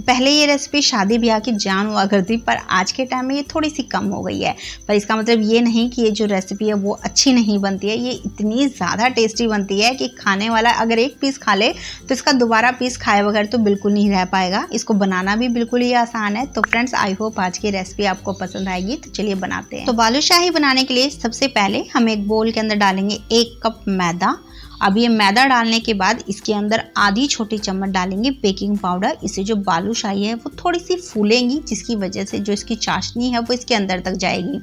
पहले ये रेसिपी शादी ब्याह की जान हुआ करती, पर आज के टाइम में ये थोड़ी सी कम हो गई है। पर इसका मतलब ये नहीं कि ये जो रेसिपी है वो अच्छी नहीं बनती है। ये इतनी ज़्यादा टेस्टी बनती है कि खाने वाला अगर एक पीस खा ले तो इसका दोबारा पीस खाए बगैर तो बिल्कुल नहीं रह पाएगा। इसको बनाना भी बिल्कुल ही आसान है। तो फ्रेंड्स, आई होप आज की रेसिपी आपको पसंद आएगी। तो चलिए बनाते हैं। तो बालूशाही बनाने के लिए सबसे पहले हम एक बोल के अंदर डालेंगे 1 कप मैदा। अब ये मैदा डालने के बाद इसके अंदर आधी छोटी चम्मच डालेंगे बेकिंग पाउडर। इससे जो बालूशाही है वो थोड़ी सी फूलेंगी, जिसकी वजह से जो इसकी चाशनी है वो इसके अंदर तक जाएगी।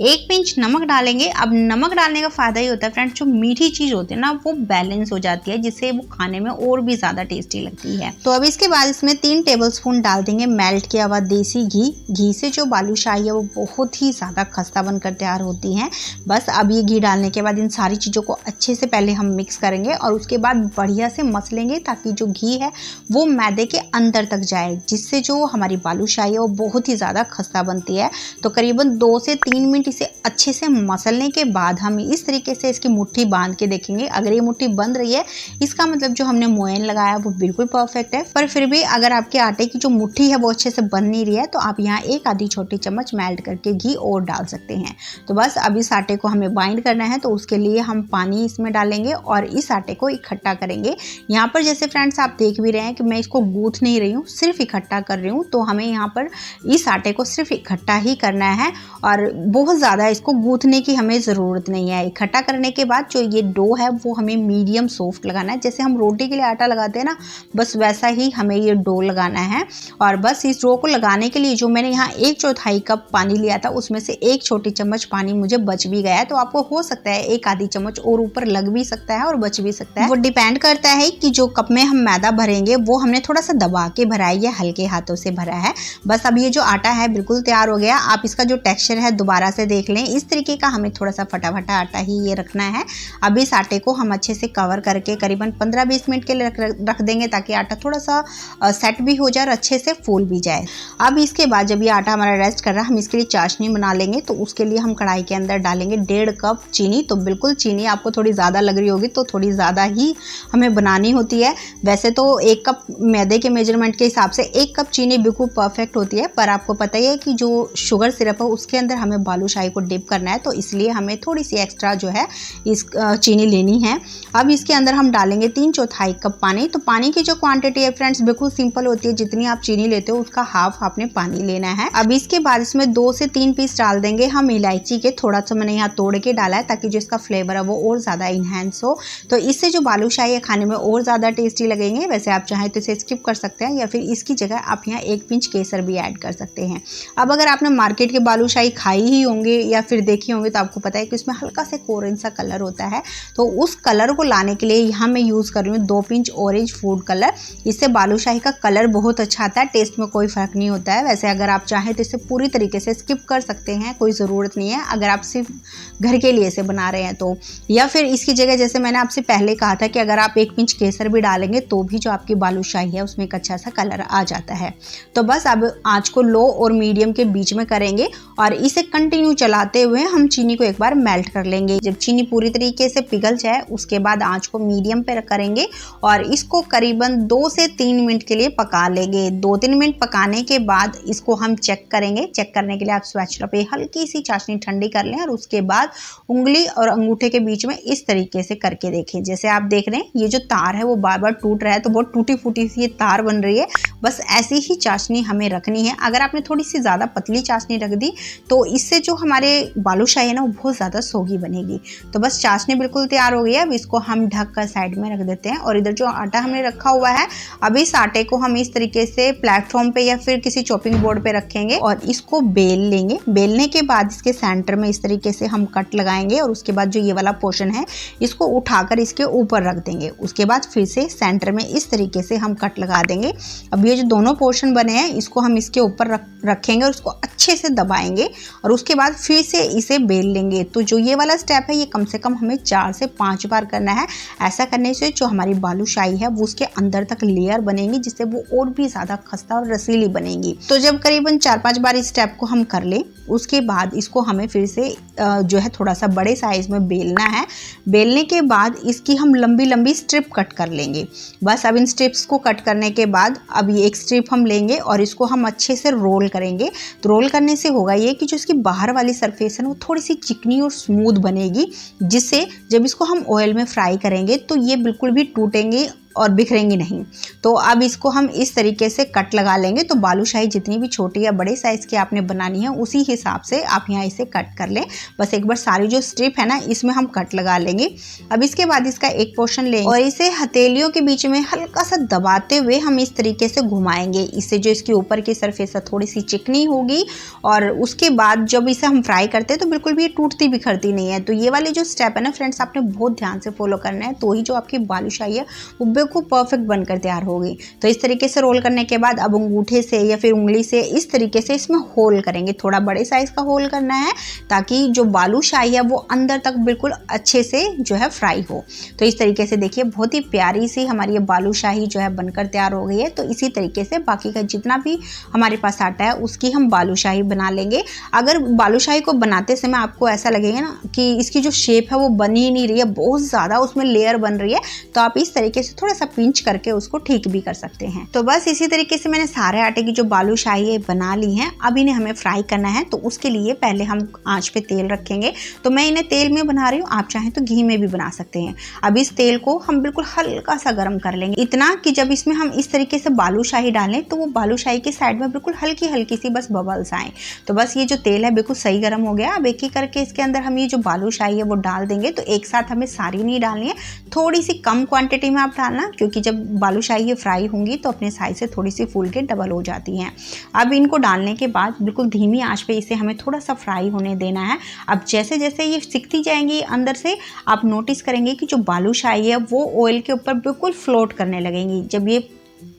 1 पिंच नमक डालेंगे। अब नमक डालने का फायदा ये होता है फ्रेंड्स, जो मीठी चीज़ होती है ना वो बैलेंस हो जाती है, जिससे वो खाने में और भी ज़्यादा टेस्टी लगती है। तो अब इसके बाद इसमें 3 टेबलस्पून डाल देंगे मेल्ट किया हुआ देसी घी। घी से जो बालूशाही है वो बहुत ही ज़्यादा खस्ता बनकर तैयार होती है। बस अब ये घी डालने के बाद इन सारी चीज़ों को अच्छे से पहले हम मिक्स करेंगे और उसके बाद बढ़िया से मसलेंगे, ताकि जो घी है वो मैदे के अंदर तक जाए, जिससे जो हमारी बालूशाही है वो बहुत ही ज़्यादा खस्ता बनती है। तो करीबन 2 से 3 मिनट इसे अच्छे से मसलने के बाद हम इस तरीके से इसकी मुट्ठी बांध के देखेंगे। अगर ये मुट्ठी बंद रही है, इसका मतलब जो हमने मोयन लगाया वो बिल्कुल परफेक्ट है। पर फिर भी अगर आपके आटे की जो मुट्ठी है वो अच्छे से बन नहीं रही है, तो आप यहाँ 1 आधी छोटी चम्मच मेल्ट करके घी और डाल सकते हैं। तो बस अब इस आटे को हमें बाइंड करना है, तो उसके लिए हम पानी इसमें डालेंगे और इस आटे को इकट्ठा करेंगे। यहाँ पर जैसे फ्रेंड्स आप देख भी रहे हैं कि मैं इसको गूंथ नहीं रही हूँ, सिर्फ इकट्ठा कर रही हूँ। तो हमें यहाँ पर इस आटे को सिर्फ इकट्ठा ही करना है और बहुत ज़्यादा इसको गूंथने की हमें ज़रूरत नहीं है। इकट्ठा करने के बाद जो ये डो है वो हमें मीडियम सॉफ्ट लगाना है। जैसे हम रोटी के लिए आटा लगाते हैं ना, बस वैसा ही हमें ये डो लगाना है। और बस इस डो को लगाने के लिए जो मैंने यहाँ 1/4 कप पानी लिया था, उसमें से 1 छोटी चम्मच पानी मुझे बच भी गया है। तो आपको हो सकता है 1 आधी चम्मच और ऊपर लग भी सकता है और बच भी सकता है। वो डिपेंड करता है कि जो कप में हम मैदा भरेंगे वो हमने थोड़ा सा दबा के भरा है या हल्के हाथों से भरा है। बस अब ये जो आटा है बिल्कुल तैयार हो गया। आप इसका जो टेक्सचर है दोबारा से देख लें, इस तरीके का हमें थोड़ा सा फटा फटा आटा ही ये रखना है। अब इस आटे को हम अच्छे से कवर करके करीबन 15-20 मिनट के लिए रख देंगे, ताकि आटा थोड़ा सा सेट भी हो जाए और अच्छे से फूल भी जाए। अब इसके बाद जब ये आटा हमारा रेस्ट कर रहा है, हम इसके लिए चाशनी बना लेंगे। तो उसके लिए हम कढ़ाई के अंदर डालेंगे 1.5 कप चीनी। तो बिल्कुल चीनी आपको थोड़ी ज़्यादा लग रही होगी, तो थोड़ी ज़्यादा ही हमें बनानी होती है। वैसे तो 1 कप मैदे के मेजरमेंट के हिसाब से 1 कप चीनी बिल्कुल परफेक्ट होती है, पर आपको पता ही है कि जो शुगर सिरप है उसके अंदर हमें बालूशाही को डिप करना है, तो इसलिए हमें थोड़ी सी एक्स्ट्रा जो है इस चीनी लेनी है। अब इसके अंदर हम डालेंगे 3/4 कप पानी। तो पानी की जो क्वांटिटी है फ्रेंड्स बिल्कुल सिंपल होती है, जितनी आप चीनी लेते हो उसका हाफ आपने पानी लेना है। अब इसके बाद इसमें 2 से 3 पीस डाल देंगे हम इलायची के। थोड़ा सा मैंने यहाँ तोड़ के डाला है, ताकि जो इसका फ्लेवर है वो और ज़्यादा इन्हेंस हो। तो इससे जो बालूशाही है खाने में और ज़्यादा टेस्टी लगेंगे। वैसे आप चाहें तो इसे स्किप कर सकते हैं, या फिर इसकी जगह आप यहाँ 1 पिंच केसर भी ऐड कर सकते हैं। अब अगर आपने मार्केट के बालूशाही खाई ही होंगे या फिर देखी होंगे, तो आपको पता है कि उसमें हल्का से ऑरेंज सा कलर होता है। तो उस कलर को लाने के लिए यहाँ मैं यूज़ कर रही हूँ 2 पिंच ऑरेंज फूड कलर। इससे बालूशाही का कलर बहुत अच्छा आता है, टेस्ट में कोई फ़र्क नहीं होता है। वैसे अगर आप चाहें तो इसे पूरी तरीके से स्किप कर सकते हैं, कोई ज़रूरत नहीं है अगर आप सिर्फ घर के लिए इसे बना रहे हैं तो। या फिर इसकी जगह जैसे मैंने आपसे पहले कहा था कि अगर आप 1 पिंच केसर भी डालेंगे तो भी जो आपकी बालूशाही है उसमें एक अच्छा सा कलर आ जाता है। तो बस अब आंच को लो और मीडियम के बीच में करेंगे और इसे कंटिन्यू चलाते हुए हम चीनी को एक बार मेल्ट कर लेंगे। जब चीनी पूरी तरीके से पिघल जाए उसके बाद आंच को मीडियम पे करेंगे और इसको करीबन 2 से 3 मिनट के लिए पका लेंगे। 2-3 मिनट पकाने के बाद इसको हम चेक करेंगे। चेक करने के लिए आप स्पैचुला पे हल्की सी चाशनी ठंडी कर लें और उसके बाद उंगली और अंगूठे के बीच में इस तरीके से करके देखें। जैसे आप देख रहे हैं ये जो तार है वो बार बार टूट रहा है, तो बहुत टूटी फूटी सी ये तार बन रही है। बस ऐसी ही चाशनी हमें रखनी है। अगर आपने थोड़ी सी ज़्यादा पतली चाशनी रख दी तो इससे जो हमारे बालूशाही है ना वो बहुत ज़्यादा सोगी बनेगी। तो बस चाशनी बिल्कुल तैयार हो गई है। अब इसको हम ढक कर साइड में रख देते हैं और इधर जो आटा हमने रखा हुआ है, अब इस आटे को हम इस तरीके से प्लेटफॉर्म पे या फिर किसी चॉपिंग बोर्ड पे रखेंगे और इसको बेल लेंगे। बेलने के बाद इसके सेंटर में इस तरीके से हम कट लगाएंगे और उसके बाद जो ये वाला पोर्शन है इसको उठाकर इसके ऊपर रख देंगे। उसके बाद फिर से सेंटर में इस तरीके से हम कट लगा देंगे। अब ये जो दोनों पोर्शन बने हैं इसको हम इसके ऊपर रखेंगे और उसको अच्छे से दबाएंगे और उसके बाद फिर से इसे बेल लेंगे। तो जो ये वाला स्टेप है ये कम से कम हमें 4 से 5 बार करना है। ऐसा करने से जो हमारी बालूशाही है वो उसके अंदर तक लेयर बनेगी, जिससे वो और भी ज़्यादा खस्ता और रसीली बनेगी। तो जब करीबन 4-5 बार इस स्टेप को हम कर लें उसके बाद इसको हमें फिर से जो है थोड़ा सा बड़े साइज में बेलना है। बेलने के बाद बाद इसकी हम लंबी लंबी स्ट्रिप कट कर लेंगे। बस अब इन स्ट्रिप्स को कट करने के बाद अब ये एक स्ट्रिप हम लेंगे और इसको हम अच्छे से रोल करेंगे। तो रोल करने से होगा ये कि जो इसकी बाहर वाली सरफेस है ना वो थोड़ी सी चिकनी और स्मूथ बनेगी, जिससे जब इसको हम ऑयल में फ्राई करेंगे तो ये बिल्कुल भी टूटेंगे और बिखरेंगी नहीं। तो अब इसको हम इस तरीके से कट लगा लेंगे। तो बालूशाही जितनी भी छोटी या बड़े साइज़ की आपने बनानी है उसी हिसाब से आप यहाँ इसे कट कर लें। बस एक बार सारी जो स्ट्रिप है ना इसमें हम कट लगा लेंगे। अब इसके बाद इसका एक पोर्शन लेंगे और इसे हथेलियों के बीच में हल्का सा दबाते हुए हम इस तरीके से घुमाएंगे। इससे जो इसकी ऊपर की सरफेस है थोड़ी सी चिकनी होगी और उसके बाद जब इसे हम फ्राई करते हैं तो बिल्कुल भी ये टूटती बिखरती नहीं है। तो ये वाले जो स्टेप है ना फ्रेंड्स आपने बहुत ध्यान से फॉलो करना है, तो ही जो आपकी बालूशाही है वो बिल्कुल परफेक्ट बनकर तैयार होगी। तो इस तरीके से रोल करने के बाद अब अंगूठे से या फिर उंगली से इस तरीके से इसमें होल करेंगे। थोड़ा बड़े साइज का होल करना है ताकि जो बालूशाही है वो अंदर तक बिल्कुल अच्छे से जो है फ्राई हो। तो इस तरीके से देखिए बहुत ही प्यारी सी हमारी ये बालूशाही जो है बनकर तैयार हो गई है। तो इसी तरीके से बाकी का जितना भी हमारे पास आटा है उसकी हम बालूशाही बना लेंगे। अगर बालूशाही को बनाते समय आपको ऐसा लगेगा ना कि इसकी जो शेप है वो बन ही नहीं रही है, बहुत ज़्यादा उसमें लेयर बन रही है, तो आप इस तरीके से थोड़ा सा पिंच करके उसको ठीक भी कर सकते हैं। तो बस इसी तरीके से मैंने सारे आटे की जो बालूशाही बना ली हैं। अब इन्हें हमें फ्राई करना है। तो उसके लिए पहले हम आंच पे तेल रखेंगे। तो मैं इन्हें तेल में बना रही हूँ, आप चाहें तो घी में भी बना सकते हैं। अब इस तेल को हम बिल्कुल हल्का सा गर्म कर लेंगे, इतना कि जब इसमें हम इस तरीके से बालूशाही डालें तो वो बालूशाही के साइड में बिल्कुल हल्की हल्की सी बस बबल्स आए। तो बस ये जो तेल है बिल्कुल सही गर्म हो गया। अब एक एक करके इसके अंदर हम ये जो बालूशाही है वो डाल देंगे। तो एक साथ हमें सारी नहीं डालनी है, थोड़ी सी कम क्वांटिटी में आप डालना, क्योंकि जब बालूशाही ये फ्राई होंगी तो अपने साइज से थोड़ी सी फूल के डबल हो जाती हैं। अब इनको डालने के बाद बिल्कुल धीमी आंच पे इसे हमें थोड़ा सा फ्राई होने देना है। अब जैसे जैसे ये सिकती जाएंगी अंदर से आप नोटिस करेंगे कि जो बालूशाही है वो ऑयल के ऊपर बिल्कुल फ्लोट करने लगेंगी। जब ये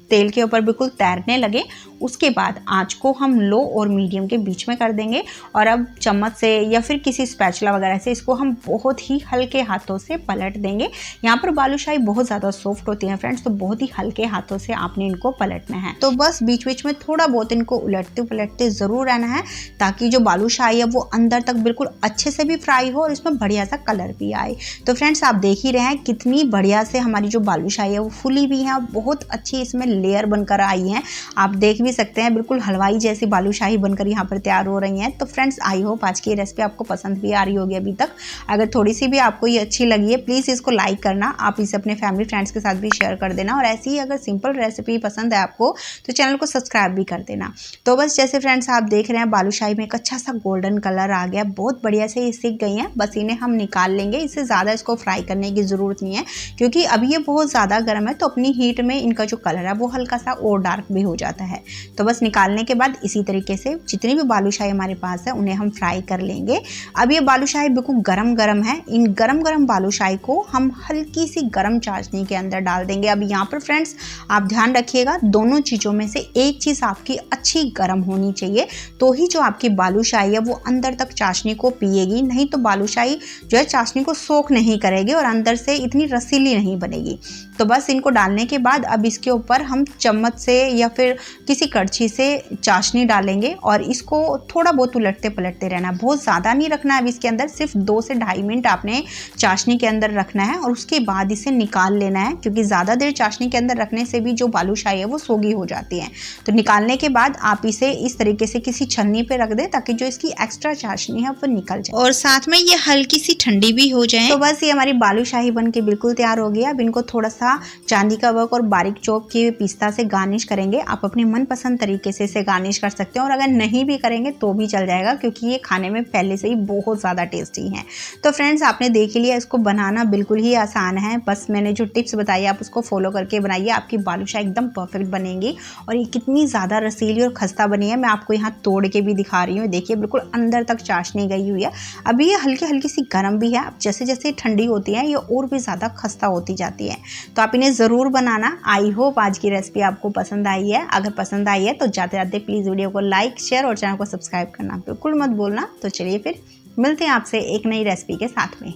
तेल के ऊपर बिल्कुल तैरने लगे उसके बाद आंच को हम लो और मीडियम के बीच में कर देंगे। और अब चम्मच से या फिर किसी स्पैचुला वगैरह से इसको हम बहुत ही हल्के हाथों से पलट देंगे। यहाँ पर बालूशाही बहुत ज़्यादा सॉफ्ट होती है फ्रेंड्स, तो बहुत ही हल्के हाथों से आपने इनको पलटना है। तो बस बीच बीच में थोड़ा बहुत इनको उलटते पलटते ज़रूर रहना है ताकि जो बालूशाही है वो अंदर तक बिल्कुल अच्छे से भी फ्राई हो और इसमें बढ़िया सा कलर भी आए। तो फ्रेंड्स आप देख ही रहे हैं कितनी बढ़िया से हमारी जो बालूशाही है वो फुली भी है, बहुत अच्छी इसमें लेयर बनकर आई हैं। आप देख भी सकते हैं बिल्कुल हलवाई जैसी बालूशाही बनकर यहाँ पर तैयार हो रही हैं। तो फ्रेंड्स आई होप आज की रेसिपी आपको पसंद भी आ रही होगी अभी तक। अगर थोड़ी सी भी आपको ये अच्छी लगी है प्लीज़ इसको लाइक करना, आप इसे अपने फैमिली फ्रेंड्स के साथ भी शेयर कर देना। और ऐसी ही अगर सिंपल रेसिपी पसंद है आपको तो चैनल को सब्सक्राइब भी कर देना। तो बस जैसे फ्रेंड्स आप देख रहे हैं बालूशाही में एक अच्छा सा गोल्डन कलर आ गया, बहुत बढ़िया से ये सीख गई हैं। बस इन्हें हम निकाल लेंगे, इससे ज़्यादा इसको फ्राई करने की ज़रूरत नहीं है क्योंकि अभी ये बहुत ज़्यादा गर्म है, तो अपनी हीट में इनका जो कलर है वो हल्का सा और डार्क भी हो जाता है। तो बस निकालने के बाद इसी तरीके से जितनी भी बालूशाही हमारे पास है उन्हें हम फ्राई कर लेंगे। अब ये बालूशाही बिल्कुल गरम गरम है, इन गरम गरम बालूशाही को हम हल्की सी गरम चाशनी के अंदर डाल देंगे। अब यहाँ पर फ्रेंड्स आप ध्यान रखिएगा दोनों चीज़ों में से एक चीज़ आपकी अच्छी गरम होनी चाहिए, तो ही जो आपकी बालूशाही है वो अंदर तक चाशनी को पिएगी, नहीं तो बालूशाही जो है चाशनी को सोख नहीं करेगी और अंदर से इतनी रसीली नहीं बनेगी। तो बस इनको डालने के बाद अब इसके ऊपर हम चम्मच से या फिर किसी कड़छी से चाशनी डालेंगे और इसको थोड़ा बहुत उलटते पलटते रहना, बहुत ज़्यादा नहीं रखना है। अब इसके अंदर सिर्फ 2 से ढाई मिनट आपने चाशनी के अंदर रखना है और उसके बाद इसे निकाल लेना है, क्योंकि ज़्यादा देर चाशनी के अंदर रखने से भी जो बालूशाही है वो सोगी हो जाती है। तो निकालने के बाद आप इसे इस तरीके से किसी छन्नी पे रख दें ताकि जो इसकी एक्स्ट्रा चाशनी है वो निकल जाए और साथ में ये हल्की सी ठंडी भी हो जाए। तो बस ये हमारी बालूशाही बन के बिल्कुल तैयार हो गई। अब इनको थोड़ा सा चांदी का वर्क और बारीक चॉप के पिस्ता से गार्निश करेंगे। आप अपने मनपसंद तरीके से इसे गार्निश कर सकते हैं और अगर नहीं भी करेंगे तो भी चल जाएगा, क्योंकि ये खाने में पहले से ही बहुत ज़्यादा टेस्टी है। तो फ्रेंड्स आपने देख लिया, इसको बनाना बिल्कुल ही आसान है। बस मैंने जो टिप्स बताई आप उसको फॉलो करके बनाइए, आपकी बालूशाही एकदम परफेक्ट बनेगी। और ये कितनी ज़्यादा रसीली और खस्ता बनी है, मैं आपको यहाँ तोड़ के भी दिखा रही हूँ। देखिए बिल्कुल अंदर तक चाशनी गई हुई है। अभी ये हल्की हल्की सी गर्म भी है, अब जैसे जैसे ठंडी होती है ये और भी ज़्यादा खस्ता होती जाती है। तो आप इन्हें ज़रूर बनाना। आई होप आज की रेसिपी आपको पसंद आई है। अगर पसंद आई है तो जाते जाते प्लीज़ वीडियो को लाइक शेयर और चैनल को सब्सक्राइब करना बिल्कुल मत भूलना। तो चलिए फिर मिलते हैं आपसे एक नई रेसिपी के साथ में।